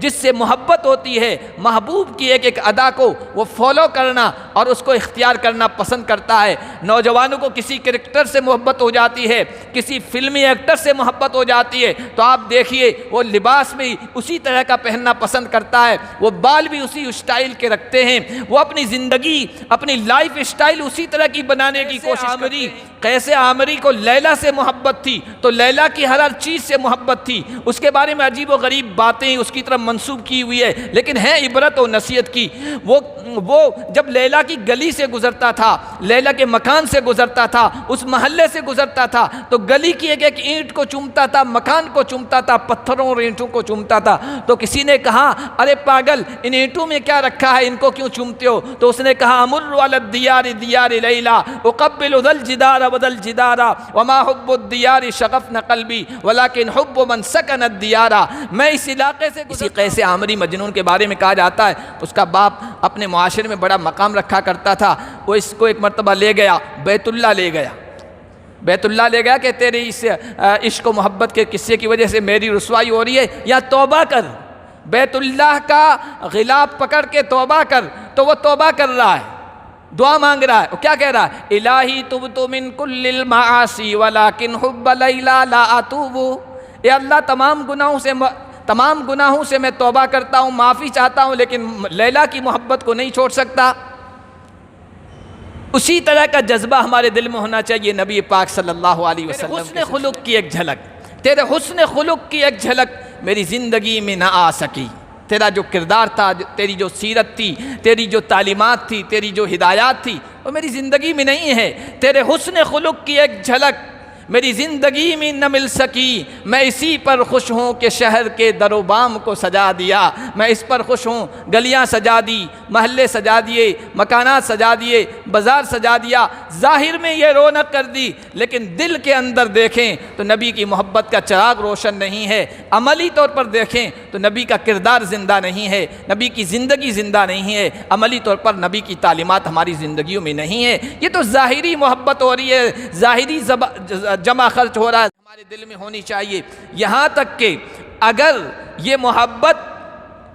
جس سے محبت ہوتی ہے، محبوب کی ایک ایک ادا کو وہ فالو کرنا اور اس کو اختیار کرنا پسند کرتا ہے۔ نوجوانوں کو کسی کرکٹر سے محبت ہو جاتی ہے، کسی فلمی ایکٹر سے محبت ہو جاتی ہے تو آپ دیکھیے وہ لباس بھی اسی طرح کا پہننا پسند کرتا ہے، وہ بال بھی اسی اسٹائل کے رکھتے ہیں، وہ اپنی زندگی، اپنی لائف اسٹائل اسی طرح کی بنانے کی کوشش کرتے ہیں۔ قیس عامری کو لیلا سے محبت تھی تو لیلا کی ہر چیز سے محبت تھی، اس کے بارے میں عجیب و غریب باتیں اس کی طرف منسوب کی ہوئی ہے، لیکن ہے عبرت و نصیحت کی۔ وہ جب لیلا کی گلی سے گزرتا تھا، لیلا کے مکان سے گزرتا تھا، اس محلے سے گزرتا تھا تو گلی کی ایک ایک اینٹ کو چومتا تھا، مکان کو چومتا تھا، پتھروں اور اینٹوں کو چومتا تھا۔ تو کسی نے کہا ارے پاگل، ان اینٹوں میں کیا رکھا ہے، ان کو کیوں چومتے ہو؟ تو اس نے کہا امر علی الدیار دیار لیلا اقبل ذا الجدار وذا الجدار وما حب الدیار شغفن قلبی ولکن حب من سکن الدیار۔ میں اس علاقے سے کسی قیس عامری مجنون کے بارے میں کہا جاتا ہے، اس کا باپ اپنے معاشرے میں بڑا مقام رکھا کرتا تھا، وہ اس کو ایک مرتبہ لے گیا، بیت اللہ لے گیا، بیت اللہ لے گیا کہ تیرے اس عشق و محبت کے قصے کی وجہ سے میری رسوائی ہو رہی ہے، یا توبہ کر، بیت اللہ کا غلاف پکڑ کے توبہ کر۔ تو وہ توبہ کر رہا ہے، دعا مانگ رہا ہے، وہ کیا کہہ رہا ہے؟ الہی تبت من کل المعاصی ولکن حب لیلا لا اتوب۔ اے اللہ تمام گناہوں سے میں توبہ کرتا ہوں، معافی چاہتا ہوں، لیکن لیلا کی محبت کو نہیں چھوڑ سکتا۔ اسی طرح کا جذبہ ہمارے دل میں ہونا چاہیے۔ نبی پاک صلی اللہ علیہ وسلم حسن خلق کی ایک جھلک، تیرے حسن خلق کی ایک جھلک میری زندگی میں نہ آ سکی۔ تیرا جو کردار تھا، تیری جو سیرت تھی، تیری جو تعلیمات تھی، تیری جو ہدایات تھی، وہ میری زندگی میں نہیں ہے۔ تیرے حسن خلق کی ایک جھلک میری زندگی میں نہ مل سکی۔ میں اسی پر خوش ہوں کہ شہر کے در و بام کو سجا دیا، میں اس پر خوش ہوں، گلیاں سجا دی، محلے سجا دیے، مکانات سجا دیے، بازار سجا دیا، ظاہر میں یہ رونق کر دی، لیکن دل کے اندر دیکھیں تو نبی کی محبت کا چراغ روشن نہیں ہے۔ عملی طور پر دیکھیں تو نبی کا کردار زندہ نہیں ہے، نبی کی زندگی زندہ نہیں ہے، عملی طور پر نبی کی تعلیمات ہماری زندگیوں میں نہیں ہے۔ یہ تو ظاہری محبت ہو رہی ہے، ظاہری جمع خرچ ہو رہا ہے، ہمارے دل میں ہونی چاہیے۔ یہاں تک کہ اگر یہ محبت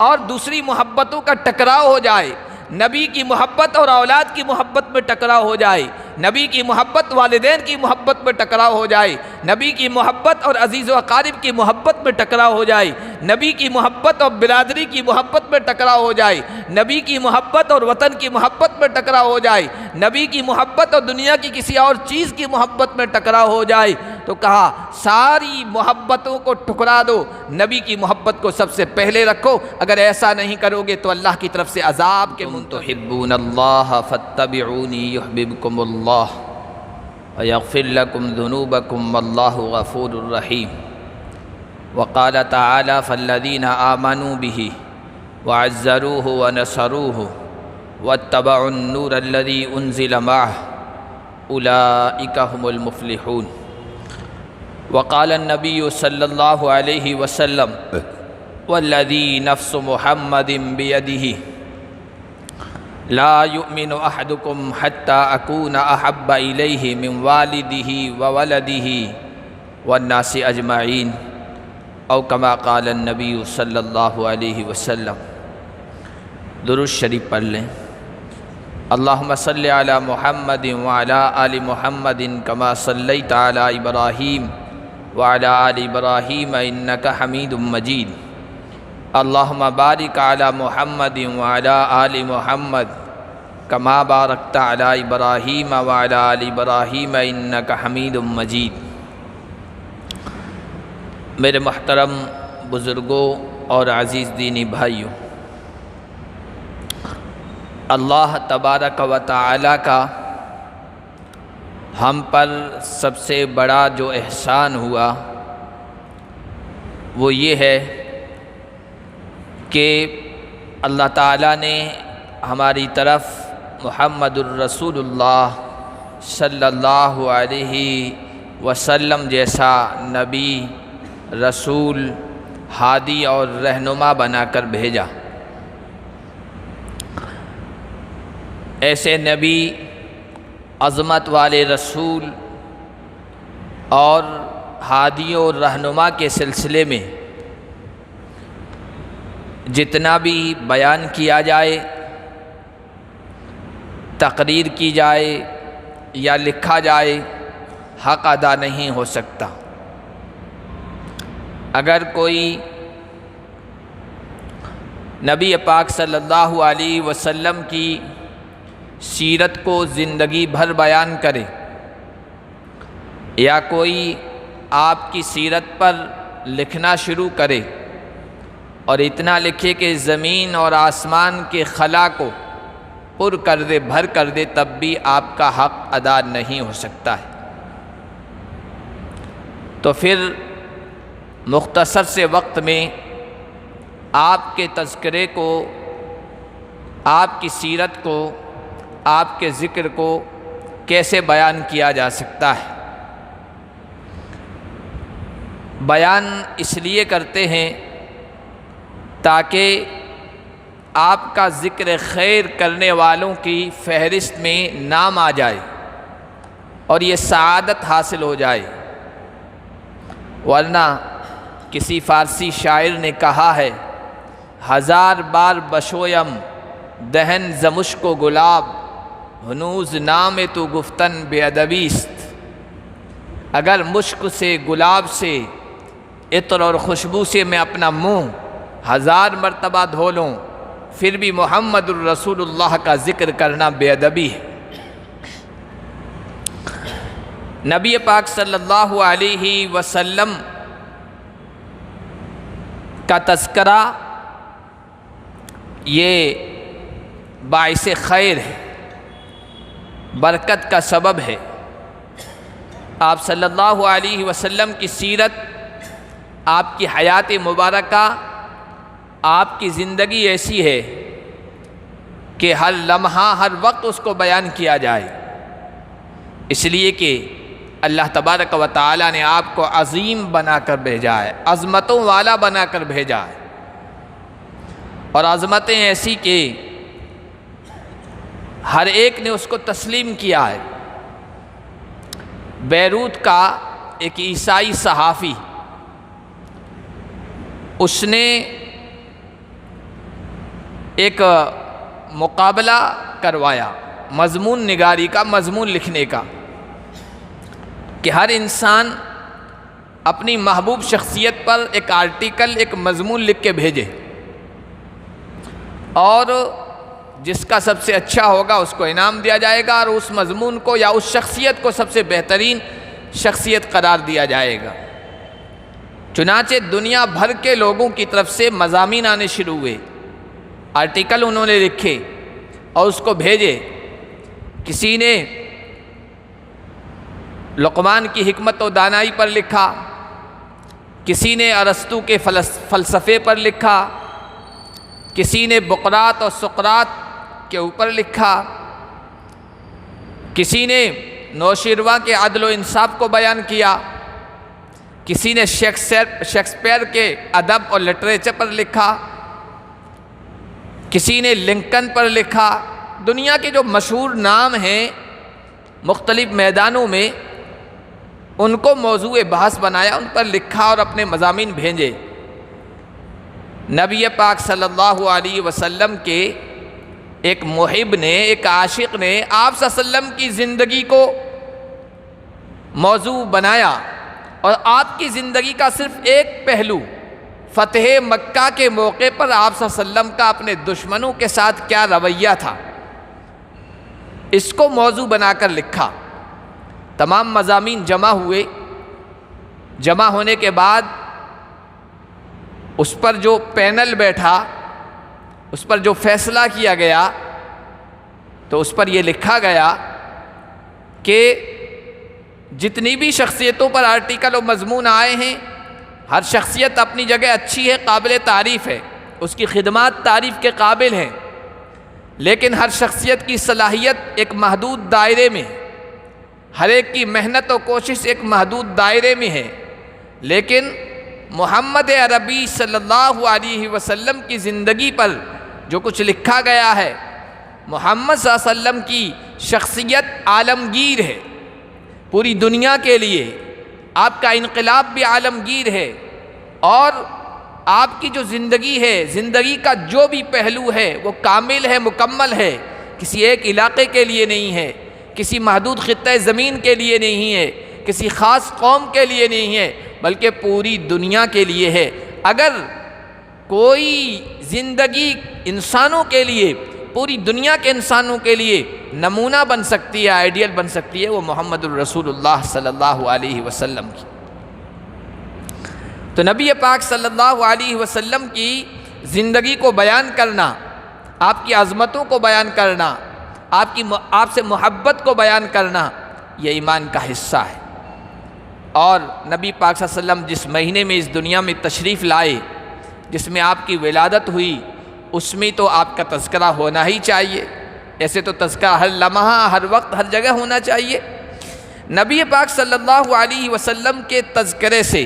اور دوسری محبتوں کا ٹکراؤ ہو جائے، نبی کی محبت اور اولاد کی محبت میں ٹکراؤ ہو جائے، نبی کی محبت والدین کی محبت میں ٹکراؤ ہو جائے، نبی کی محبت اور عزیز و اقارب کی محبت میں ٹکراؤ ہو جائے، نبی کی محبت اور برادری کی محبت میں ٹکراؤ ہو جائے، نبی کی محبت اور وطن کی محبت میں ٹکراؤ ہو جائے، نبی کی محبت اور دنیا کی کسی اور چیز کی محبت میں ٹکراؤ ہو جائے، تو کہا ساری محبتوں کو ٹکرا دو، نبی کی محبت کو سب سے پہلے رکھو۔ اگر ایسا نہیں کرو گے تو اللہ کی طرف سے عذاب کے تحبون اللہ فاتبعونی یحببکم اللہ ویغفر لکم ذنوبکم واللہ غفور الرحیم۔ وقال تعالی فالذین آمنوا بہ وعزروہ ونصروہ واتبعوا النور الذی انزل معہ اولئک هم المفلحون۔ وقال النبی صلی اللہ علیہ وسلم والذی نفس محمد بیدہ لا یؤمن احدکم حتی اکون احب الیہ من والدہ وولدہ والناس اجمعین، او کما قال النبی صلی اللہ علیہ وسلم۔ درود شریف پڑھ لیں۔ اللہم صلی علی محمد وعلی آل محمد کما صلیت علی ابراہیم وعلی آل ابراہیم انک حمید مجید۔ اللہم بارک علی محمد وعلی آل محمد کما بارکت علی ابراہیم وعلی آل ابراہیم انک حمید مجید۔ میرے محترم بزرگوں اور عزیز دینی بھائیوں، اللہ تبارک و تعالی کا ہم پر سب سے بڑا جو احسان ہوا وہ یہ ہے کہ اللہ تعالیٰ نے ہماری طرف محمد الرسول اللہ صلی اللہ علیہ وسلم جیسا نبی، رسول، ہادی اور رہنما بنا کر بھیجا۔ ایسے نبی، عظمت والے رسول اور ہادی اور رہنما کے سلسلے میں جتنا بھی بیان کیا جائے، تقریر کی جائے یا لکھا جائے، حق ادا نہیں ہو سکتا۔ اگر کوئی نبی پاک صلی اللہ علیہ وسلم کی سیرت کو زندگی بھر بیان کرے، یا کوئی آپ کی سیرت پر لکھنا شروع کرے اور اتنا لکھے کہ زمین اور آسمان کے خلا کو پر کر دے، بھر کر دے، تب بھی آپ کا حق ادا نہیں ہو سکتا ہے۔ تو پھر مختصر سے وقت میں آپ کے تذکرے کو، آپ کی سیرت کو، آپ کے ذکر کو کیسے بیان کیا جا سکتا ہے؟ بیان اس لیے کرتے ہیں تاکہ آپ کا ذکر خیر کرنے والوں کی فہرست میں نام آ جائے اور یہ سعادت حاصل ہو جائے۔ ورنہ کسی فارسی شاعر نے کہا ہے، ہزار بار بشویم دہن ز مشک و گلاب، ہنوز نام تو گفتن بے ادبی است۔ اگر مشک سے، گلاب سے، عطر اور خوشبو سے میں اپنا منہ ہزار مرتبہ دھو لوں، پھر بھی محمد الرسول اللہ کا ذکر کرنا بے ادبی ہے۔ نبی پاک صلی اللہ علیہ وسلم کا تذکرہ یہ باعث خیر ہے، برکت کا سبب ہے۔ آپ صلی اللہ علیہ وسلم کی سیرت، آپ کی حیات مبارکہ، آپ کی زندگی ایسی ہے کہ ہر لمحہ، ہر وقت اس کو بیان کیا جائے، اس لیے کہ اللہ تبارک و تعالی نے آپ کو عظیم بنا کر بھیجا ہے، عظمتوں والا بنا کر بھیجا ہے، اور عظمتیں ایسی کہ ہر ایک نے اس کو تسلیم کیا ہے۔ بیروت کا ایک عیسائی صحافی، اس نے ایک مقابلہ کروایا مضمون نگاری کا، مضمون لکھنے کا، کہ ہر انسان اپنی محبوب شخصیت پر ایک آرٹیکل، ایک مضمون لکھ کے بھیجے، اور جس کا سب سے اچھا ہوگا اس کو انعام دیا جائے گا، اور اس مضمون کو یا اس شخصیت کو سب سے بہترین شخصیت قرار دیا جائے گا۔ چنانچہ دنیا بھر کے لوگوں کی طرف سے مضامین آنے شروع ہوئے، آرٹیکل انہوں نے لکھے اور اس کو بھیجے۔ کسی نے لقمان کی حکمت و دانائی پر لکھا، کسی نے ارسطو کے فلسفے پر لکھا، کسی نے بقراط اور سقراط کے اوپر لکھا، کسی نے نوشیروان کے عدل و انصاف کو بیان کیا، کسی نے شیکسپیئر کے ادب اور لٹریچر پر لکھا، کسی نے لنکن پر لکھا۔ دنیا کے جو مشہور نام ہیں مختلف میدانوں میں، ان کو موضوع بحث بنایا، ان پر لکھا اور اپنے مضامین بھیجے۔ نبی پاک صلی اللہ علیہ وسلم کے ایک محب نے، ایک عاشق نے آپ صلی اللہ علیہ وسلم کی زندگی کو موضوع بنایا، اور آپ کی زندگی کا صرف ایک پہلو، فتح مکہ کے موقع پر آپ صلی اللہ علیہ وسلم کا اپنے دشمنوں کے ساتھ کیا رویہ تھا، اس کو موضوع بنا کر لکھا۔ تمام مضامین جمع ہوئے، جمع ہونے کے بعد اس پر جو پینل بیٹھا، اس پر جو فیصلہ کیا گیا، تو اس پر یہ لکھا گیا کہ جتنی بھی شخصیتوں پر آرٹیکل و مضمون آئے ہیں، ہر شخصیت اپنی جگہ اچھی ہے، قابل تعریف ہے، اس کی خدمات تعریف کے قابل ہیں، لیکن ہر شخصیت کی صلاحیت ایک محدود دائرے میں، ہر ایک کی محنت و کوشش ایک محدود دائرے میں ہے، لیکن محمد عربی صلی اللہ علیہ وسلم کی زندگی پر جو کچھ لکھا گیا ہے، محمد صلی اللہ علیہ وسلم کی شخصیت عالمگیر ہے پوری دنیا کے لیے، آپ کا انقلاب بھی عالمگیر ہے، اور آپ کی جو زندگی ہے، زندگی کا جو بھی پہلو ہے وہ کامل ہے، مکمل ہے، کسی ایک علاقے کے لیے نہیں ہے، کسی محدود خطہ زمین کے لیے نہیں ہے، کسی خاص قوم کے لیے نہیں ہے، بلکہ پوری دنیا کے لیے ہے۔ اگر کوئی زندگی انسانوں کے لیے، پوری دنیا کے انسانوں کے لیے نمونہ بن سکتی ہے، آئیڈیل بن سکتی ہے، وہ محمد الرسول اللہ صلی اللہ علیہ وسلم کی۔ تو نبی پاک صلی اللہ علیہ وسلم کی زندگی کو بیان کرنا، آپ کی عظمتوں کو بیان کرنا، آپ سے محبت کو بیان کرنا، یہ ایمان کا حصہ ہے۔ اور نبی پاک صلی اللہ علیہ وسلم جس مہینے میں اس دنیا میں تشریف لائے، جس میں آپ کی ولادت ہوئی، اس میں تو آپ کا تذکرہ ہونا ہی چاہیے۔ ایسے تو تذکرہ ہر لمحہ، ہر وقت، ہر جگہ ہونا چاہیے۔ نبی پاک صلی اللہ علیہ وسلم کے تذکرے سے،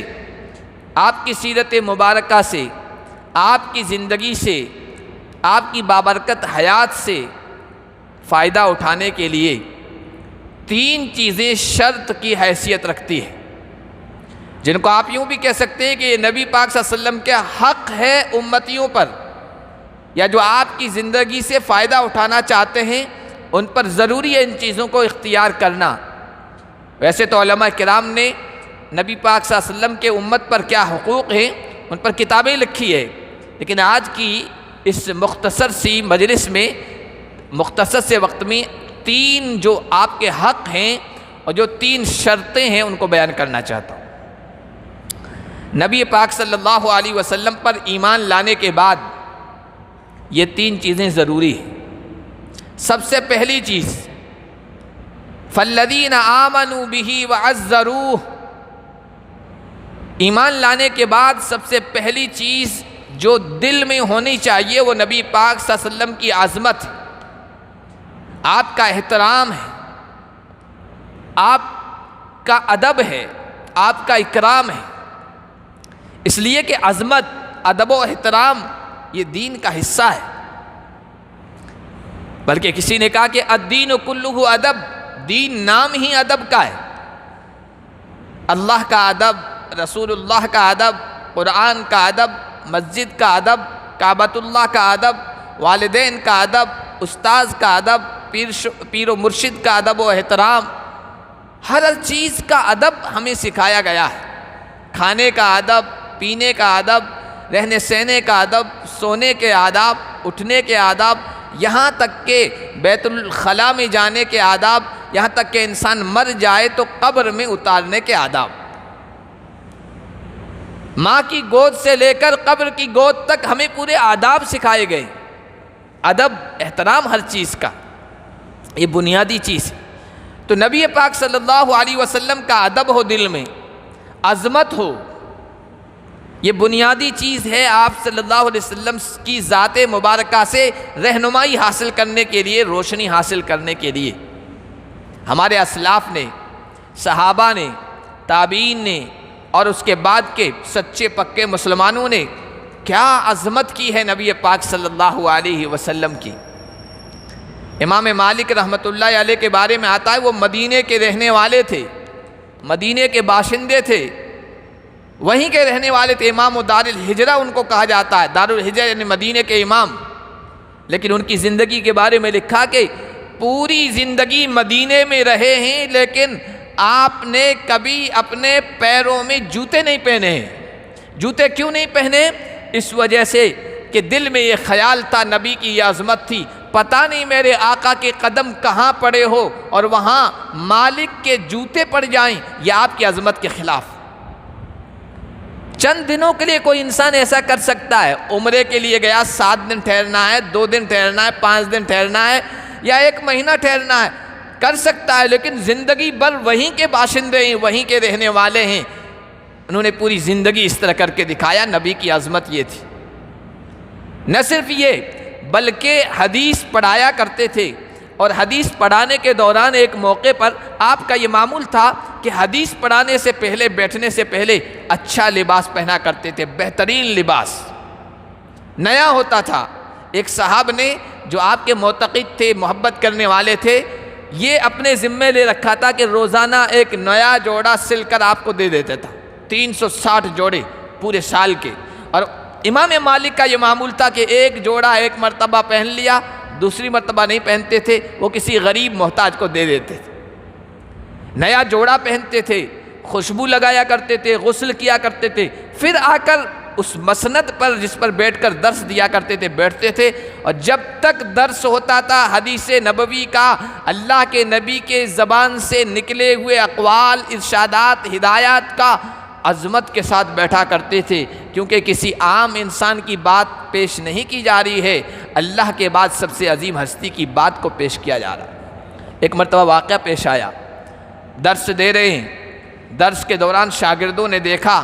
آپ کی سیرت مبارکہ سے، آپ کی زندگی سے، آپ کی بابرکت حیات سے فائدہ اٹھانے کے لیے 3 چیزیں شرط کی حیثیت رکھتی ہے، جن کو آپ یوں بھی کہہ سکتے ہیں کہ یہ نبی پاک صلی اللہ علیہ وسلم کے حق ہے امتیوں پر، یا جو آپ کی زندگی سے فائدہ اٹھانا چاہتے ہیں ان پر ضروری ہے ان چیزوں کو اختیار کرنا۔ ویسے تو علماء کرام نے نبی پاک صلی اللہ علیہ وسلم کے امت پر کیا حقوق ہیں ان پر کتابیں لکھی ہے، لیکن آج کی اس مختصر سی مجلس میں، مختصر سے وقت میں 3 جو آپ کے حق ہیں اور جو 3 شرطیں ہیں ان کو بیان کرنا چاہتا ہوں۔ نبی پاک صلی اللہ علیہ وسلم پر ایمان لانے کے بعد یہ 3 چیزیں ضروری ہیں۔ سب سے پہلی چیز، فَالَّذِينَ آمَنُوا بِهِ وَعَزَّرُوهُ، ایمان لانے کے بعد سب سے پہلی چیز جو دل میں ہونی چاہیے وہ نبی پاک صلی اللہ علیہ وسلم کی عظمت ہے، آپ کا احترام ہے، آپ کا ادب ہے، آپ کا اکرام ہے۔ اس لیے کہ عظمت، ادب و احترام یہ دین کا حصہ ہے۔ بلکہ کسی نے کہا کہ الدین کلہ ادب، دین نام ہی ادب کا ہے۔ اللہ کا ادب، رسول اللہ کا ادب، قرآن کا ادب، مسجد کا ادب، کعبۃ اللہ کا ادب، والدین کا ادب، استاذ کا ادب، پیر و مرشد کا ادب و احترام، ہر چیز کا ادب ہمیں سکھایا گیا ہے۔ کھانے کا ادب، پینے کا ادب، رہنے سہنے کا ادب، سونے کے آداب، اٹھنے کے آداب، یہاں تک کہ بیت الخلاء میں جانے کے آداب، یہاں تک کہ انسان مر جائے تو قبر میں اتارنے کے آداب، ماں کی گود سے لے کر قبر کی گود تک ہمیں پورے آداب سکھائے گئے۔ ادب، احترام ہر چیز کا، یہ بنیادی چیز ہے۔ تو نبی پاک صلی اللہ علیہ وسلم کا ادب ہو، دل میں عظمت ہو، یہ بنیادی چیز ہے آپ صلی اللہ علیہ وسلم کی ذات مبارکہ سے رہنمائی حاصل کرنے کے لیے، روشنی حاصل کرنے کے لیے۔ ہمارے اسلاف نے، صحابہ نے، تابعین نے اور اس کے بعد کے سچے پکے مسلمانوں نے کیا عظمت کی ہے نبی پاک صلی اللہ علیہ وسلم کی۔ امام مالک رحمۃ اللہ علیہ کے بارے میں آتا ہے وہ مدینے کے رہنے والے تھے، مدینے کے باشندے تھے، وہیں کے رہنے والے تھے۔ امام دار الہجرہ ان کو کہا جاتا ہے، دار الہجرہ یعنی مدینے کے امام۔ لیکن ان کی زندگی کے بارے میں لکھا کہ پوری زندگی مدینے میں رہے ہیں، لیکن آپ نے کبھی اپنے پیروں میں جوتے نہیں پہنے ہیں۔ جوتے کیوں نہیں پہنے؟ اس وجہ سے کہ دل میں یہ خیال تھا، نبی کی یہ عظمت تھی، پتہ نہیں میرے آقا کے قدم کہاں پڑے ہو اور وہاں مالک کے جوتے پڑ جائیں، یہ آپ کی عظمت کے خلاف۔ چند دنوں کے لیے کوئی انسان ایسا کر سکتا ہے، عمرے کے لیے گیا، 7 دن ٹھہرنا ہے، 2 دن ٹھہرنا ہے، 5 دن ٹھہرنا ہے، یا 1 مہینہ ٹھہرنا ہے، کر سکتا ہے، لیکن زندگی بھر وہیں کے باشندے ہیں، وہیں کے رہنے والے ہیں۔ انہوں نے پوری زندگی اس طرح کر کے دکھایا۔ نبی کی عظمت یہ تھی۔ نہ صرف یہ بلکہ حدیث پڑھایا کرتے تھے، اور حدیث پڑھانے کے دوران ایک موقع پر آپ کا یہ معمول تھا کہ حدیث پڑھانے سے پہلے، بیٹھنے سے پہلے اچھا لباس پہنا کرتے تھے، بہترین لباس نیا ہوتا تھا۔ ایک صاحب نے جو آپ کے معتقد تھے، محبت کرنے والے تھے، یہ اپنے ذمے لے رکھا تھا کہ روزانہ ایک نیا جوڑا سل کر آپ کو دے دیتا تھا، 360 جوڑے پورے سال کے، اور امام مالک کا یہ معمول تھا کہ ایک جوڑا ایک مرتبہ پہن لیا، دوسری مرتبہ نہیں پہنتے تھے، وہ کسی غریب محتاج کو دے دیتے تھے۔ نیا جوڑا پہنتے تھے، خوشبو لگایا کرتے تھے، غسل کیا کرتے تھے، پھر آ کر اس مسند پر جس پر بیٹھ کر درس دیا کرتے تھے بیٹھتے تھے، اور جب تک درس ہوتا تھا حدیث نبوی کا، اللہ کے نبی کے زبان سے نکلے ہوئے اقوال، ارشادات، ہدایات کا عظمت کے ساتھ بیٹھا کرتے تھے، کیونکہ کسی عام انسان کی بات پیش نہیں کی جا رہی ہے، اللہ کے بعد سب سے عظیم ہستی کی بات کو پیش کیا جا رہا ہے۔ ایک مرتبہ واقعہ پیش آیا، درس دے رہے ہیں، درس کے دوران شاگردوں نے دیکھا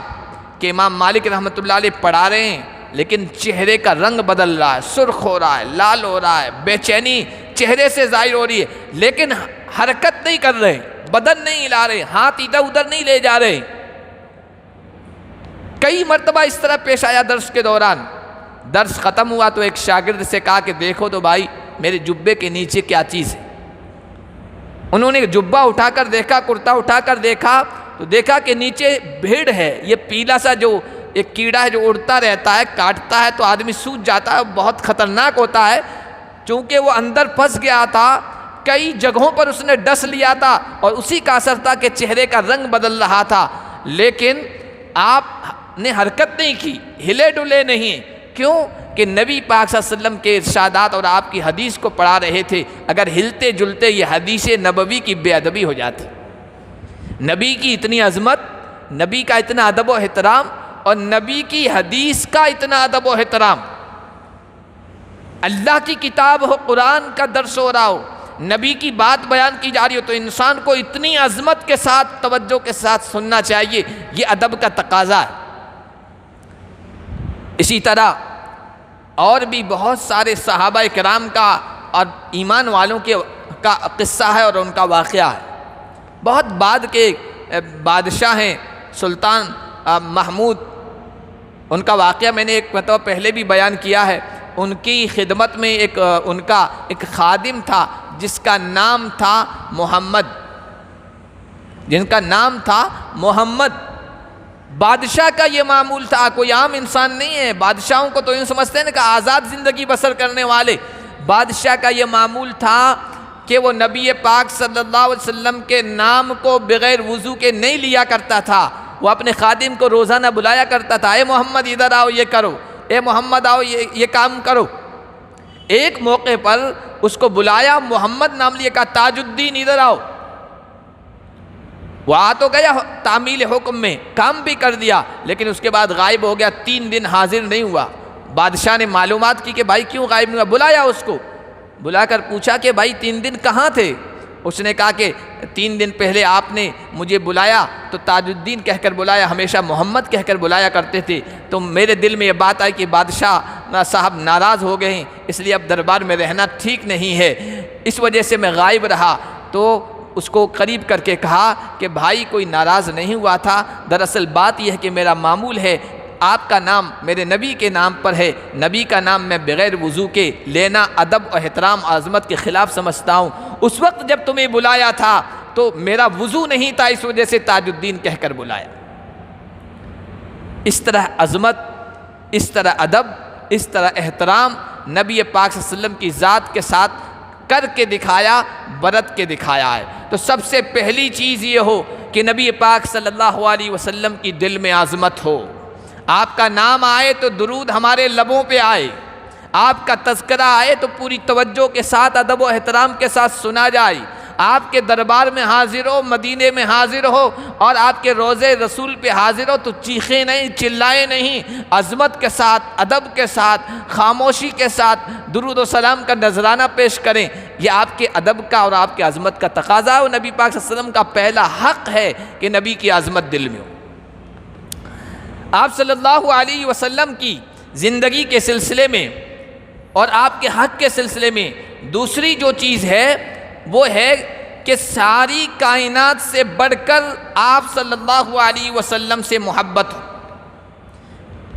کہ امام مالک رحمۃ اللہ علیہ پڑھا رہے ہیں، لیکن چہرے کا رنگ بدل رہا ہے، سرخ ہو رہا ہے، لال ہو رہا ہے، بے چینی چہرے سے ظاہر ہو رہی ہے، لیکن حرکت نہیں کر رہے، بدن نہیں ہلا رہے، ہاتھ ادھر ادھر نہیں لے جا رہے۔ کئی مرتبہ اس طرح پیش آیا درس کے دوران۔ درس ختم ہوا تو ایک شاگرد سے کہا کہ دیکھو تو بھائی میرے جبے کے نیچے کیا چیز ہے۔ انہوں نے جبہ اٹھا کر دیکھا، کرتا اٹھا کر دیکھا تو دیکھا کہ نیچے بھیڑ ہے، یہ پیلا سا جو ایک کیڑا ہے جو اڑتا رہتا ہے، کاٹتا ہے تو آدمی سوج جاتا ہے، بہت خطرناک ہوتا ہے۔ چونکہ وہ اندر پھنس گیا تھا، کئی جگہوں پر اس نے ڈس لیا تھا اور اسی کا اثر تھا کہ چہرے کا رنگ بدل رہا تھا، لیکن آپ نے حرکت نہیں کی، ہلے ڈلے نہیں۔ کیوں؟ کہ نبی پاک صلی اللہ علیہ وسلم کے ارشادات اور آپ کی حدیث کو پڑھا رہے تھے۔ اگر ہلتے جلتے یہ حدیث نبوی کی بے ادبی ہو جاتی۔ نبی کی اتنی عظمت، نبی کا اتنا ادب و احترام، اور نبی کی حدیث کا اتنا ادب و احترام، اللہ کی کتاب ہو، قرآن کا درس ہو رہا ہو، نبی کی بات بیان کی جا رہی ہو، تو انسان کو اتنی عظمت کے ساتھ، توجہ کے ساتھ سننا چاہیے۔ یہ ادب کا تقاضا ہے۔ اسی طرح اور بھی بہت سارے صحابہ کرام کا اور ایمان والوں کا قصہ ہے اور ان کا واقعہ ہے۔ بہت بعد کے بادشاہ ہیں سلطان محمود، ان کا واقعہ میں نے ایک مرتبہ پہلے بھی بیان کیا ہے۔ ان کی خدمت میں ان کا ایک خادم تھا جس کا نام تھا محمد، جن کا نام تھا محمد۔ بادشاہ کا یہ معمول تھا، کوئی عام انسان نہیں ہے، بادشاہوں کو تو یوں سمجھتے ہیں نا کہ آزاد زندگی بسر کرنے والے۔ بادشاہ کا یہ معمول تھا کہ وہ نبی پاک صلی اللہ علیہ وسلم کے نام کو بغیر وضو کے نہیں لیا کرتا تھا۔ وہ اپنے خادم کو روزانہ بلایا کرتا تھا، اے محمد ادھر آؤ یہ کرو، اے محمد آؤ یہ کام کرو۔ ایک موقع پر اس کو بلایا، محمد نام لیا، کہا تاج الدین ادھر آؤ۔ وہ آ تو گیا تعمیل حکم میں، کام بھی کر دیا، لیکن اس کے بعد غائب ہو گیا، 3 دن حاضر نہیں ہوا۔ بادشاہ نے معلومات کی کہ بھائی کیوں غائب نہیں ہوا، بلایا اس کو، بلا کر پوچھا کہ بھائی 3 دن کہاں تھے؟ اس نے کہا کہ 3 دن پہلے آپ نے مجھے بلایا تو تاج الدین کہہ کر بلایا، ہمیشہ محمد کہہ کر بلایا کرتے تھے، تو میرے دل میں یہ بات آئی کہ بادشاہ صاحب ناراض ہو گئے ہیں، اس لیے اب دربار میں رہنا ٹھیک نہیں ہے، اس وجہ سے میں غائب رہا۔ تو اس کو قریب کر کے کہا کہ بھائی کوئی ناراض نہیں ہوا تھا، دراصل بات یہ ہے کہ میرا معمول ہے، آپ کا نام میرے نبی کے نام پر ہے، نبی کا نام میں بغیر وضو کے لینا ادب و احترام عظمت کے خلاف سمجھتا ہوں۔ اس وقت جب تمہیں بلایا تھا تو میرا وضو نہیں تھا، اس وجہ سے تاج الدین کہہ کر بلایا۔ اس طرح عظمت، اس طرح ادب، اس طرح احترام نبی پاک صلی اللہ علیہ وسلم کی ذات کے ساتھ کر کے دکھایا، برت کے دکھایا ہے۔ تو سب سے پہلی چیز یہ ہو کہ نبی پاک صلی اللہ علیہ وسلم کی دل میں عظمت ہو، آپ کا نام آئے تو درود ہمارے لبوں پہ آئے، آپ کا تذکرہ آئے تو پوری توجہ کے ساتھ ادب و احترام کے ساتھ سنا جائے، آپ کے دربار میں حاضر ہو، مدینے میں حاضر ہو اور آپ کے روضے رسول پہ حاضر ہو تو چیخیں نہیں، چلائیں نہیں، عظمت کے ساتھ، ادب کے ساتھ، خاموشی کے ساتھ درود و سلام کا نذرانہ پیش کریں۔ یہ آپ کے ادب کا اور آپ کے عظمت کا تقاضا ہے، اور نبی پاک صلی اللہ علیہ وسلم کا پہلا حق ہے کہ نبی کی عظمت دل میں ہو۔ آپ صلی اللہ علیہ وسلم کی زندگی کے سلسلے میں اور آپ کے حق کے سلسلے میں دوسری جو چیز ہے وہ ہے کہ ساری کائنات سے بڑھ کر آپ صلی اللہ علیہ وسلم سے محبت ہو۔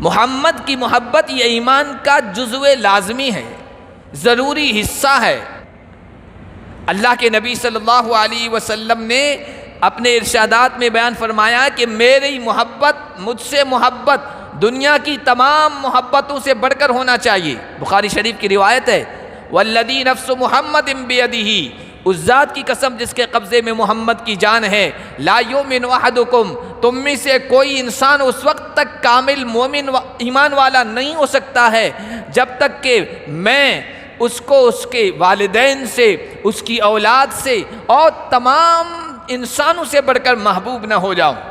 محمد کی محبت یہ ایمان کا جزو لازمی ہے، ضروری حصہ ہے۔ اللہ کے نبی صلی اللہ علیہ وسلم نے اپنے ارشادات میں بیان فرمایا کہ میری محبت، مجھ سے محبت دنیا کی تمام محبتوں سے بڑھ کر ہونا چاہیے۔ بخاری شریف کی روایت ہے، والذی نفس محمد بیدہ، اس ذات کی قسم جس کے قبضے میں محمد کی جان ہے، لا یؤمن احدکم، تم میں سے کوئی انسان اس وقت تک کامل مومن ایمان والا نہیں ہو سکتا ہے جب تک کہ میں اس کو اس کے والدین سے، اس کی اولاد سے اور تمام انسانوں سے بڑھ کر محبوب نہ ہو جاؤں۔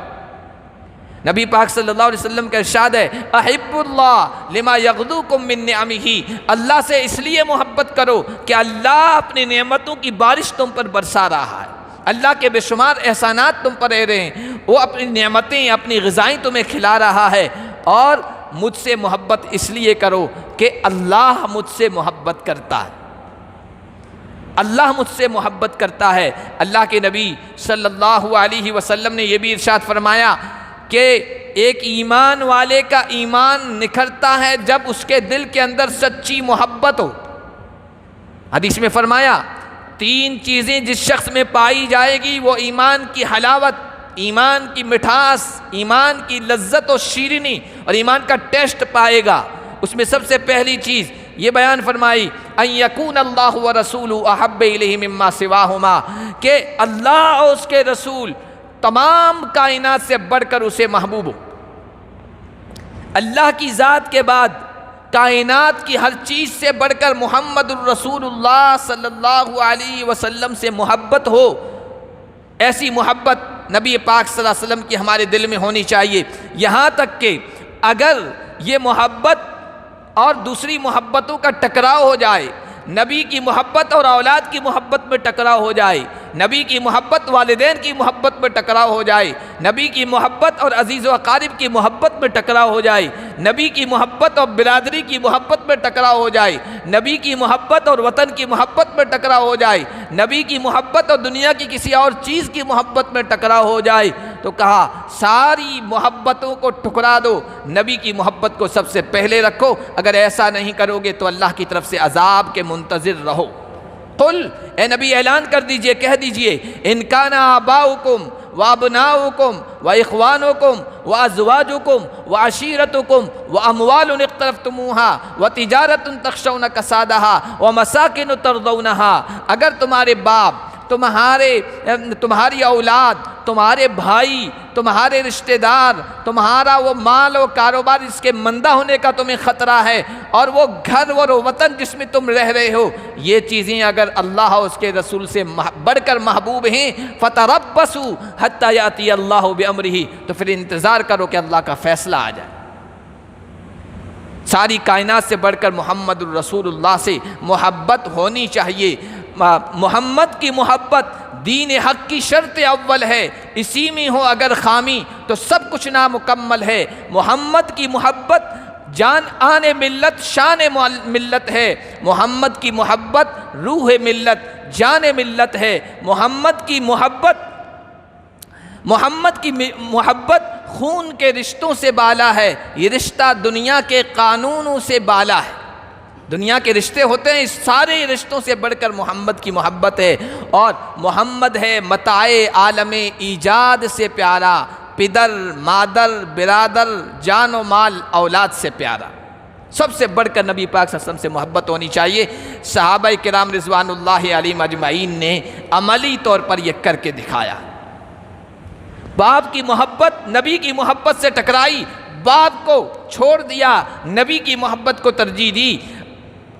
نبی پاک صلی اللہ علیہ وسلم کا ارشاد ہے، احب اللہ لما یغدوکم من نعمہ، اللہ سے اس لیے محبت کرو کہ اللہ اپنی نعمتوں کی بارش تم پر برسا رہا ہے، اللہ کے بے شمار احسانات تم پر رہ رہے ہیں، وہ اپنی نعمتیں، اپنی غذائیں تمہیں کھلا رہا ہے، اور مجھ سے محبت اس لیے کرو کہ اللہ مجھ سے محبت کرتا ہے، اللہ مجھ سے محبت کرتا ہے۔ اللہ کے نبی صلی اللہ علیہ وسلم نے یہ بھی ارشاد فرمایا کہ ایک ایمان والے کا ایمان نکھرتا ہے جب اس کے دل کے اندر سچی محبت ہو۔ حدیث میں فرمایا 3 چیزیں جس شخص میں پائی جائے گی وہ ایمان کی حلاوت، ایمان کی مٹھاس، ایمان کی لذت و شیرینی اور ایمان کا ٹیسٹ پائے گا۔ اس میں سب سے پہلی چیز یہ بیان فرمائی، ان یکون اللہ ورسولہ احب الیہ مما سواہما، کہ اللہ اور اس کے رسول تمام کائنات سے بڑھ کر اسے محبوب ہو۔ اللہ کی ذات کے بعد کائنات کی ہر چیز سے بڑھ کر محمد الرسول اللہ صلی اللہ علیہ وسلم سے محبت ہو۔ ایسی محبت نبی پاک صلی اللہ علیہ وسلم کی ہمارے دل میں ہونی چاہیے، یہاں تک کہ اگر یہ محبت اور دوسری محبتوں کا ٹکراؤ ہو جائے، نبی کی محبت اور اولاد کی محبت میں ٹکراؤ ہو جائے، نبی کی محبت والدین کی محبت میں ٹکراؤ ہو جائے، نبی کی محبت اور عزیز و اقارب کی محبت میں ٹکراؤ ہو جائے، نبی کی محبت اور برادری کی محبت میں ٹکراؤ ہو جائے، نبی کی محبت اور وطن کی محبت میں ٹکراؤ ہو جائے، نبی کی محبت اور دنیا کی کسی اور چیز کی محبت میں ٹکراؤ ہو جائے، تو کہا ساری محبتوں کو ٹکرا دو، نبی کی محبت کو سب سے پہلے رکھو۔ اگر ایسا نہیں کرو گے تو اللہ کی طرف سے عذاب کے منتظر رہو۔ قل، اے نبی اعلان کر دیجئے، کہہ دیجئے، ان کان آباؤکم وابناؤکم واخوانکم وازواجکم وعشیرتکم واموال اقترفتموها وتجارت تخشون کسادها ومساکن ترضونها، اگر تمہارے باپ، تمہاری اولاد، تمہارے بھائی، تمہارے رشتہ دار، تمہارا وہ مال و کاروبار جس کے مندہ ہونے کا تمہیں خطرہ ہے، اور وہ گھر اور وطن جس میں تم رہ رہے ہو، یہ چیزیں اگر اللہ اور اس کے رسول سے بڑھ کر محبوب ہیں، فَتَرَبَّصُوا حَتَّى يَأْتِيَ اللَّهُ بِأَمْرِهِ، تو پھر انتظار کرو کہ اللہ کا فیصلہ آ جائے۔ ساری کائنات سے بڑھ کر محمد الرسول اللہ سے محبت ہونی چاہیے۔ محمد کی محبت دین حق کی شرط اول ہے، اسی میں ہو اگر خامی تو سب کچھ نامکمل ہے۔ محمد کی محبت جان آن ملت شان ملت ہے، محمد کی محبت روح ملت جان ملت ہے، محمد کی محبت خون کے رشتوں سے بالا ہے، یہ رشتہ دنیا کے قانونوں سے بالا ہے۔ دنیا کے رشتے ہوتے ہیں، اس سارے رشتوں سے بڑھ کر محمد کی محبت ہے، اور محمد ہے متاع عالم ایجاد سے پیارا، پدر مادر برادر جان و مال اولاد سے پیارا۔ سب سے بڑھ کر نبی پاک صلی اللہ علیہ وسلم سے محبت ہونی چاہیے۔ صحابہ کرام رضوان اللہ علیہم اجمعین نے عملی طور پر یہ کر کے دکھایا۔ باپ کی محبت نبی کی محبت سے ٹکرائی، باپ کو چھوڑ دیا، نبی کی محبت کو ترجیح دی۔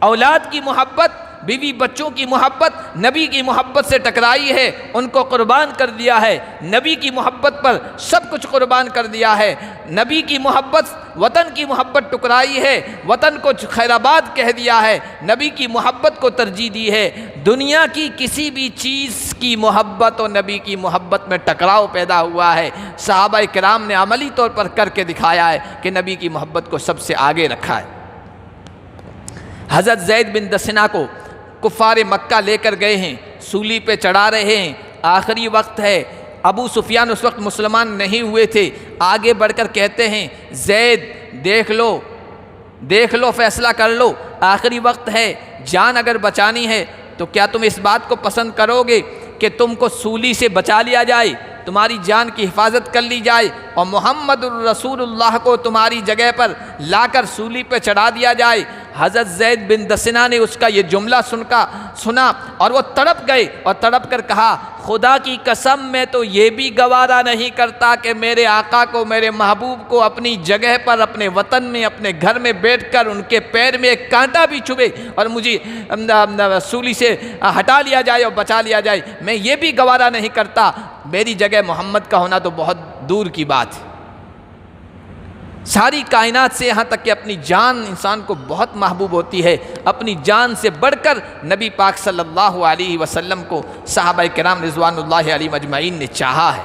اولاد کی محبت، بیوی بچوں کی محبت نبی کی محبت سے ٹکرائی ہے، ان کو قربان کر دیا ہے، نبی کی محبت پر سب کچھ قربان کر دیا ہے۔ نبی کی محبت، وطن کی محبت ٹکرائی ہے، وطن کو خیرآباد کہہ دیا ہے، نبی کی محبت کو ترجیح دی ہے۔ دنیا کی کسی بھی چیز کی محبت اور نبی کی محبت میں ٹکراؤ پیدا ہوا ہے۔ صحابہ کرام نے عملی طور پر کر کے دکھایا ہے کہ نبی کی محبت کو سب سے آگے رکھا ہے۔ حضرت زید بن دسنہ کو کفار مکہ لے کر گئے ہیں، سولی پہ چڑھا رہے ہیں، آخری وقت ہے۔ ابو سفیان اس وقت مسلمان نہیں ہوئے تھے، آگے بڑھ کر کہتے ہیں زید دیکھ لو فیصلہ کر لو، آخری وقت ہے، جان اگر بچانی ہے تو کیا تم اس بات کو پسند کرو گے کہ تم کو سولی سے بچا لیا جائے، تمہاری جان کی حفاظت کر لی جائے اور محمد الرسول اللہ کو تمہاری جگہ پر لا کر سولی پہ چڑھا دیا جائے۔ حضرت زید بن دسنہ نے اس کا یہ جملہ سنا اور وہ تڑپ گئے اور تڑپ کر کہا خدا کی قسم میں تو یہ بھی گوارا نہیں کرتا کہ میرے آقا کو، میرے محبوب کو اپنی جگہ پر، اپنے وطن میں، اپنے گھر میں بیٹھ کر ان کے پیر میں ایک کانٹا بھی چبھے اور مجھے سولی سے ہٹا لیا جائے اور بچا لیا جائے، میں یہ بھی گوارا نہیں کرتا۔ میری جگہ محمد کا ہونا تو بہت دور کی بات ہے۔ ساری کائنات سے یہاں تک کہ اپنی جان انسان کو بہت محبوب ہوتی ہے، اپنی جان سے بڑھ کر نبی پاک صلی اللہ علیہ وسلم کو صحابہ کرام رضوان اللہ علیہم اجمعین نے چاہا ہے،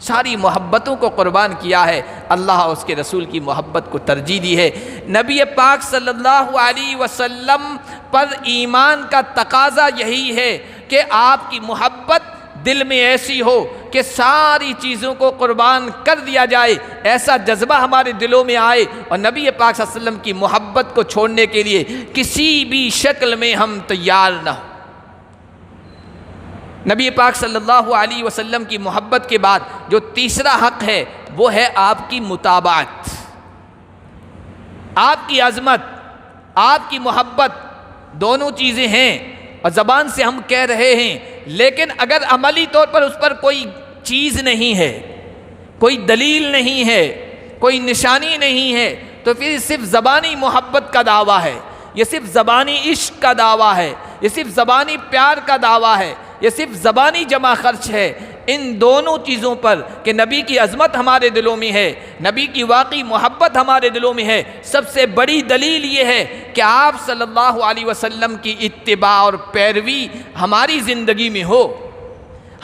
ساری محبتوں کو قربان کیا ہے، اللہ اور اس کے رسول کی محبت کو ترجیح دی ہے۔ نبی پاک صلی اللہ علیہ وسلم پر ایمان کا تقاضا یہی ہے کہ آپ کی محبت دل میں ایسی ہو کہ ساری چیزوں کو قربان کر دیا جائے، ایسا جذبہ ہمارے دلوں میں آئے اور نبی پاک صلی اللہ علیہ وسلم کی محبت کو چھوڑنے کے لیے کسی بھی شکل میں ہم تیار نہ ہوں۔ نبی پاک صلی اللہ علیہ وسلم کی محبت کے بعد جو تیسرا حق ہے وہ ہے آپ کی متابعت، آپ کی عظمت، آپ کی محبت، دونوں چیزیں ہیں اور زبان سے ہم کہہ رہے ہیں، لیکن اگر عملی طور پر اس پر کوئی چیز نہیں ہے، کوئی دلیل نہیں ہے، کوئی نشانی نہیں ہے، تو پھر صرف زبانی محبت کا دعویٰ ہے، یہ صرف زبانی عشق کا دعویٰ ہے، یہ صرف زبانی پیار کا دعویٰ ہے، یہ صرف زبانی جمع خرچ ہے۔ ان دونوں چیزوں پر کہ نبی کی عظمت ہمارے دلوں میں ہے، نبی کی واقعی محبت ہمارے دلوں میں ہے، سب سے بڑی دلیل یہ ہے کہ آپ صلی اللہ علیہ وسلم کی اتباع اور پیروی ہماری زندگی میں ہو،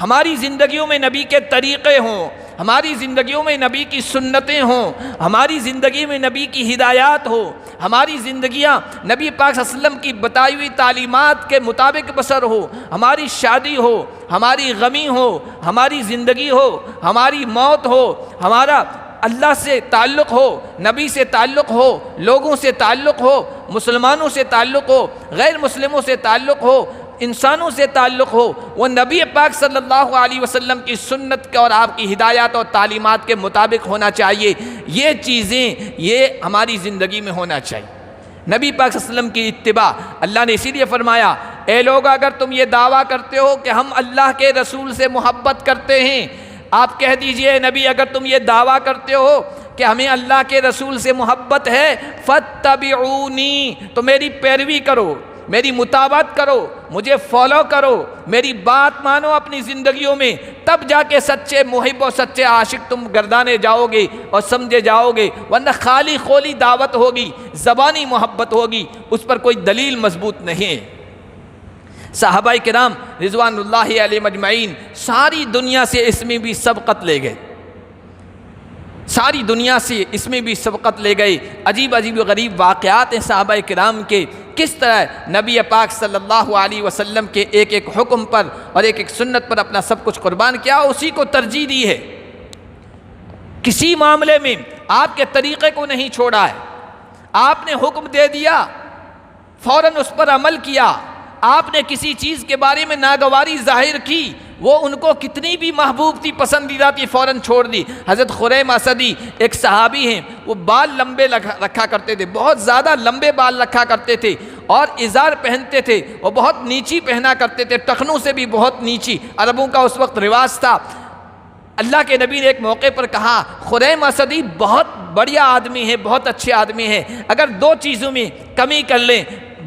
ہماری زندگیوں میں نبی کے طریقے ہوں، ہماری زندگیوں میں نبی کی سنتیں ہوں، ہماری زندگی میں نبی کی ہدایات ہو، ہماری زندگیاں نبی پاک صلی اللہ علیہ وسلم کی بتائی ہوئی تعلیمات کے مطابق بسر ہو، ہماری شادی ہو، ہماری غمی ہو، ہماری زندگی ہو، ہماری موت ہو، ہمارا اللہ سے تعلق ہو، نبی سے تعلق ہو، لوگوں سے تعلق ہو، مسلمانوں سے تعلق ہو، غیر مسلموں سے تعلق ہو، انسانوں سے تعلق ہو، وہ نبی پاک صلی اللہ علیہ وسلم کی سنت اور آپ کی ہدایات اور تعلیمات کے مطابق ہونا چاہیے۔ یہ چیزیں یہ ہماری زندگی میں ہونا چاہیے۔ نبی پاک صلی اللہ علیہ وسلم کی اتباع، اللہ نے اسی لیے فرمایا اے لوگ اگر تم یہ دعویٰ کرتے ہو کہ ہم اللہ کے رسول سے محبت کرتے ہیں، آپ کہہ دیجئے نبی اگر تم یہ دعویٰ کرتے ہو کہ ہمیں اللہ کے رسول سے محبت ہے فاتبعونی، تو میری پیروی کرو، میری مطابقت کرو، مجھے فالو کرو، میری بات مانو اپنی زندگیوں میں، تب جا کے سچے محب اور سچے عاشق تم گردانے جاؤ گے اور سمجھے جاؤ گے، ورنہ خالی خولی دعوت ہوگی، زبانی محبت ہوگی، اس پر کوئی دلیل مضبوط نہیں ہے۔ صحابہ کرام رضوان اللہ علیہم اجمعین ساری دنیا سے اس میں بھی سبقت لے گئے، ساری دنیا سے اس میں بھی سبقت لے گئے۔ عجیب عجیب و غریب واقعات ہیں صحابہ کرام کے، کس طرح نبی پاک صلی اللہ علیہ وسلم کے ایک ایک حکم پر اور ایک ایک سنت پر اپنا سب کچھ قربان کیا، اسی کو ترجیح دی ہے۔ کسی معاملے میں آپ کے طریقے کو نہیں چھوڑا ہے، آپ نے حکم دے دیا فوراً اس پر عمل کیا، آپ نے کسی چیز کے بارے میں ناگواری ظاہر کی، وہ ان کو کتنی بھی محبوب تھی، پسندیدہ تھی، فوراً چھوڑ دی۔ حضرت خریم اسدی ایک صحابی ہیں، وہ بال لمبے رکھا کرتے تھے، بہت زیادہ لمبے بال رکھا کرتے تھے اور ازار پہنتے تھے، وہ بہت نیچی پہنا کرتے تھے، ٹخنوں سے بھی بہت نیچی، عربوں کا اس وقت رواج تھا۔ اللہ کے نبی نے ایک موقع پر کہا خریم اسدی بہت بڑھیا آدمی ہے، بہت اچھے آدمی ہیں، اگر دو چیزوں میں کمی کر لیں،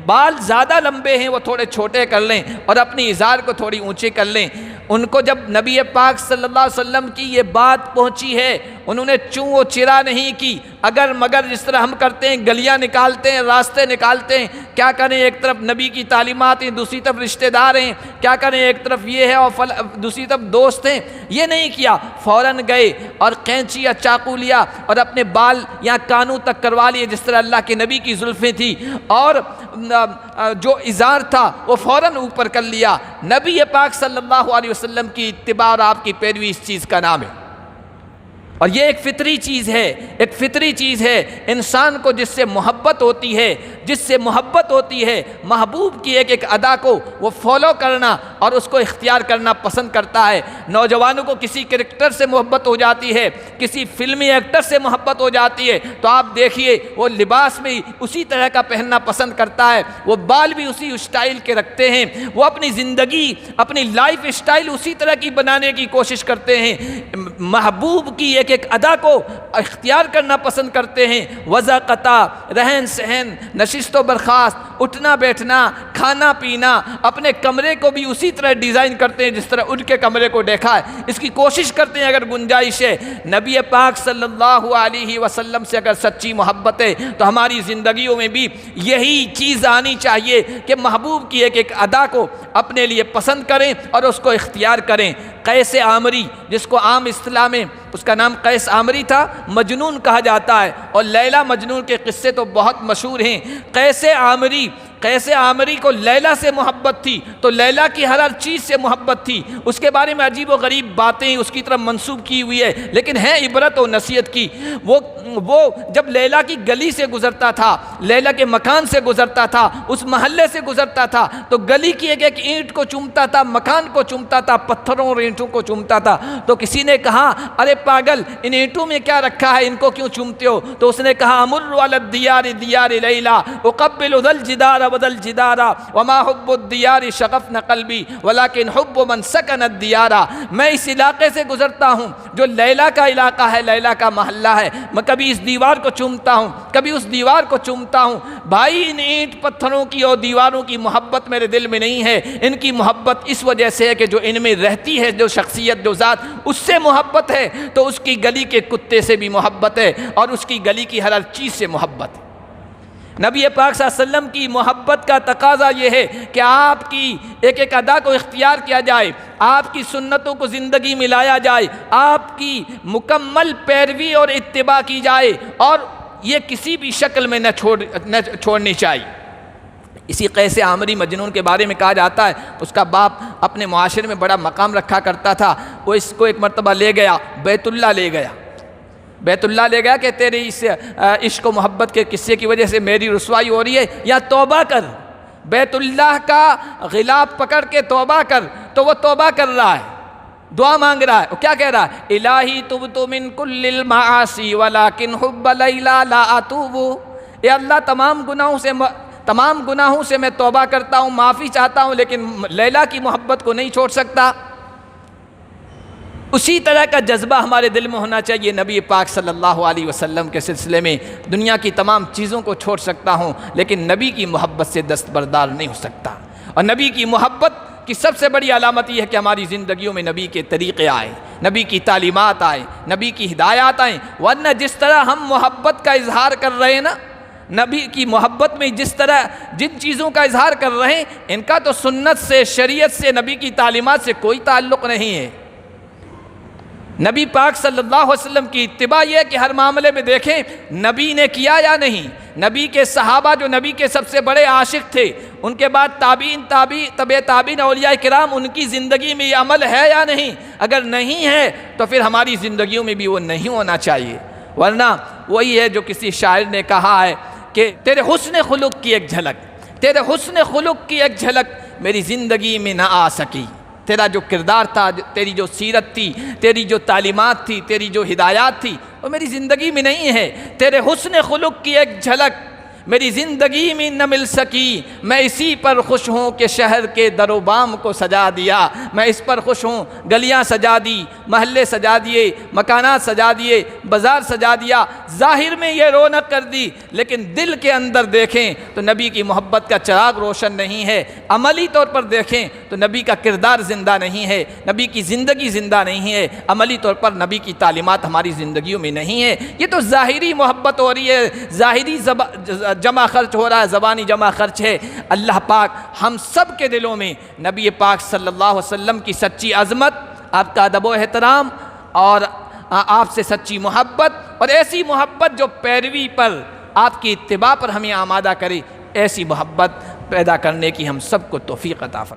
بال زیادہ لمبے ہیں وہ تھوڑے چھوٹے کر لیں اور اپنی ازار کو تھوڑی اونچی کر لیں۔ ان کو جب نبی پاک صلی اللہ علیہ وسلم کی یہ بات پہنچی ہے، انہوں نے چوں و چرا نہیں کی، اگر مگر جس طرح ہم کرتے ہیں، گلیاں نکالتے ہیں، راستے نکالتے ہیں، کیا کریں، ایک طرف نبی کی تعلیمات ہیں، دوسری طرف رشتہ دار ہیں، کیا کریں، ایک طرف یہ ہے اور دوسری طرف دوست ہیں، یہ نہیں کیا، فوراً گئے اور قینچی یا چاقو لیا اور اپنے بال یا کانوں تک کروا لیے جس طرح اللہ کے نبی کی زلفیں تھیں، اور جو ازار تھا وہ فوراً اوپر کر لیا۔ نبی پاک صلی اللہ علیہ وسلم کی اتباع اور آپ کی پیروی اس چیز کا نام ہے۔ اور یہ ایک فطری چیز ہے، ایک فطری چیز ہے انسان کو جس سے محبت ہوتی ہے، جس سے محبت ہوتی ہے، محبوب کی ایک ایک ادا کو وہ فالو کرنا اور اس کو اختیار کرنا پسند کرتا ہے۔ نوجوانوں کو کسی کرکٹر سے محبت ہو جاتی ہے، کسی فلمی ایکٹر سے محبت ہو جاتی ہے تو آپ دیکھیے وہ لباس بھی اسی طرح کا پہننا پسند کرتا ہے، وہ بال بھی اسی اسٹائل کے رکھتے ہیں، وہ اپنی زندگی، اپنی لائف اسٹائل اسی طرح کی بنانے کی کوشش کرتے ہیں، محبوب کی ایک ایک ادا کو اختیار کرنا پسند کرتے ہیں۔ وضاقتہ، رہن سہن، نشست و برخاست، اٹھنا بیٹھنا، کھانا پینا، اپنے کمرے کو بھی اسی طرح ڈیزائن کرتے ہیں جس طرح ان کے کمرے کو دیکھا ہے، اس کی کوشش کرتے ہیں اگر گنجائش ہے۔ نبی پاک صلی اللہ علیہ وسلم سے اگر سچی محبت ہے تو ہماری زندگیوں میں بھی یہی چیز آنی چاہیے کہ محبوب کی ایک ایک ادا کو اپنے لیے پسند کریں اور اس کو اختیار کریں۔ قیس عامری، جس کو عام اصطلاح میں اس کا نام قیس عامری تھا، مجنون کہا جاتا ہے، اور لیلا مجنون کے قصے تو بہت مشہور ہیں۔ قیس عامری کو لیلا سے محبت تھی تو لیلا کی ہر چیز سے محبت تھی، اس کے بارے میں عجیب و غریب باتیں اس کی طرف منسوب کی ہوئی ہے لیکن ہے عبرت و نصیحت کی۔ وہ جب لیلا کی گلی سے گزرتا تھا، لیلا کے مکان سے گزرتا تھا، اس محلے سے گزرتا تھا تو گلی کی ایک ایک اینٹ کو چومتا تھا، مکان کو چومتا تھا، پتھروں اور اینٹوں کو چومتا تھا۔ تو کسی نے کہا ارے پاگل، ان اینٹوں میں کیا رکھا ہے، ان کو کیوں چومتے ہو؟ تو اس نے کہا امر علی الدیار دیار لیلا اقبل ذا الجدار وذا الجدار وما حب الدیار شغفن قلبی ولکن حب من سکن الدیار۔ میں اس علاقے سے گزرتا ہوں جو لیلا کا علاقہ ہے، لیلا کا محلہ ہے، میں کبھی اس دیوار کو چومتا ہوں، کبھی اس دیوار کو چومتا ہوں۔ بھائی ان اینٹ پتھروں کی اور دیواروں کی محبت میرے دل میں نہیں ہے، ان کی محبت اس وجہ سے ہے کہ جو ان میں رہتی ہے، جو شخصیت، جو ذات، اس سے محبت ہے تو اس کی گلی کے کتے سے بھی محبت ہے اور اس کی گلی کی ہر چیز سے محبت ہے۔ نبی پاک صلی اللہ علیہ وسلم کی محبت کا تقاضا یہ ہے کہ آپ کی ایک ایک ادا کو اختیار کیا جائے، آپ کی سنتوں کو زندگی میں لایا جائے، آپ کی مکمل پیروی اور اتباع کی جائے اور یہ کسی بھی شکل میں نہ چھوڑنی چاہیے۔ اسی قیس عامری مجنون کے بارے میں کہا جاتا ہے اس کا باپ اپنے معاشرے میں بڑا مقام رکھا کرتا تھا، وہ اس کو ایک مرتبہ لے گیا، بیت اللہ لے گیا کہ تیرے اس عشق و محبت کے قصے کی وجہ سے میری رسوائی ہو رہی ہے، یا توبہ کر، بیت اللہ کا غلاف پکڑ کے توبہ کر۔ تو وہ توبہ کر رہا ہے، دعا مانگ رہا ہے، وہ کیا کہہ رہا ہے؟ الہی تبت من کل المعاصی ولکن حب لیلا لا اتوب۔ اے اللہ تمام گناہوں سے میں توبہ کرتا ہوں، معافی چاہتا ہوں، لیکن لیلا کی محبت کو نہیں چھوڑ سکتا۔ اسی طرح کا جذبہ ہمارے دل میں ہونا چاہیے۔ نبی پاک صلی اللہ علیہ وسلم کے سلسلے میں دنیا کی تمام چیزوں کو چھوڑ سکتا ہوں لیکن نبی کی محبت سے دستبردار نہیں ہو سکتا۔ اور نبی کی محبت کی سب سے بڑی علامت یہ ہے کہ ہماری زندگیوں میں نبی کے طریقے آئے، نبی کی تعلیمات آئے، نبی کی ہدایات آئیں، ورنہ جس طرح ہم محبت کا اظہار کر رہے ہیں نا، نبی کی محبت میں جس طرح جن چیزوں کا اظہار کر رہے ہیں ان کا تو سنت سے، شریعت سے، نبی کی تعلیمات سے کوئی تعلق نہیں ہے۔ نبی پاک صلی اللہ علیہ وسلم کی اتباع یہ ہے کہ ہر معاملے میں دیکھیں نبی نے کیا یا نہیں۔ نبی کے صحابہ جو نبی کے سب سے بڑے عاشق تھے، ان کے بعد تابعین اولیاء کرام، ان کی زندگی میں یہ عمل ہے یا نہیں؟ اگر نہیں ہے تو پھر ہماری زندگیوں میں بھی وہ نہیں ہونا چاہیے، ورنہ وہی ہے جو کسی شاعر نے کہا ہے کہ تیرے حسن خلق کی ایک جھلک میری زندگی میں نہ آ سکی۔ تیرا جو کردار تھا، تیری جو سیرت تھی، تیری جو تعلیمات تھی، تیری جو ہدایات تھی، وہ میری زندگی میں نہیں ہے۔ تیرے حسن خلق کی ایک جھلک میری زندگی میں نہ مل سکی، میں اسی پر خوش ہوں کہ شہر کے در و بام کو سجا دیا، میں اس پر خوش ہوں، گلیاں سجا دی، محلے سجا دیے، مکانات سجا دیے، بازار سجا دیا، ظاہر میں یہ رونق کر دی، لیکن دل کے اندر دیکھیں تو نبی کی محبت کا چراغ روشن نہیں ہے، عملی طور پر دیکھیں تو نبی کا کردار زندہ نہیں ہے، نبی کی زندگی زندہ نہیں ہے، عملی طور پر نبی کی تعلیمات ہماری زندگیوں میں نہیں ہے۔ یہ تو ظاہری محبت ہو رہی ہے، ظاہری جمع خرچ ہو رہا ہے، زبانی جمع خرچ ہے۔ اللہ پاک ہم سب کے دلوں میں نبی پاک صلی اللہ علیہ وسلم کی سچی عظمت، آپ کا ادب و احترام اور آپ سے سچی محبت، اور ایسی محبت جو پیروی پر، آپ کی اتباع پر ہمیں آمادہ کرے، ایسی محبت پیدا کرنے کی ہم سب کو توفیق عطا فرمائے۔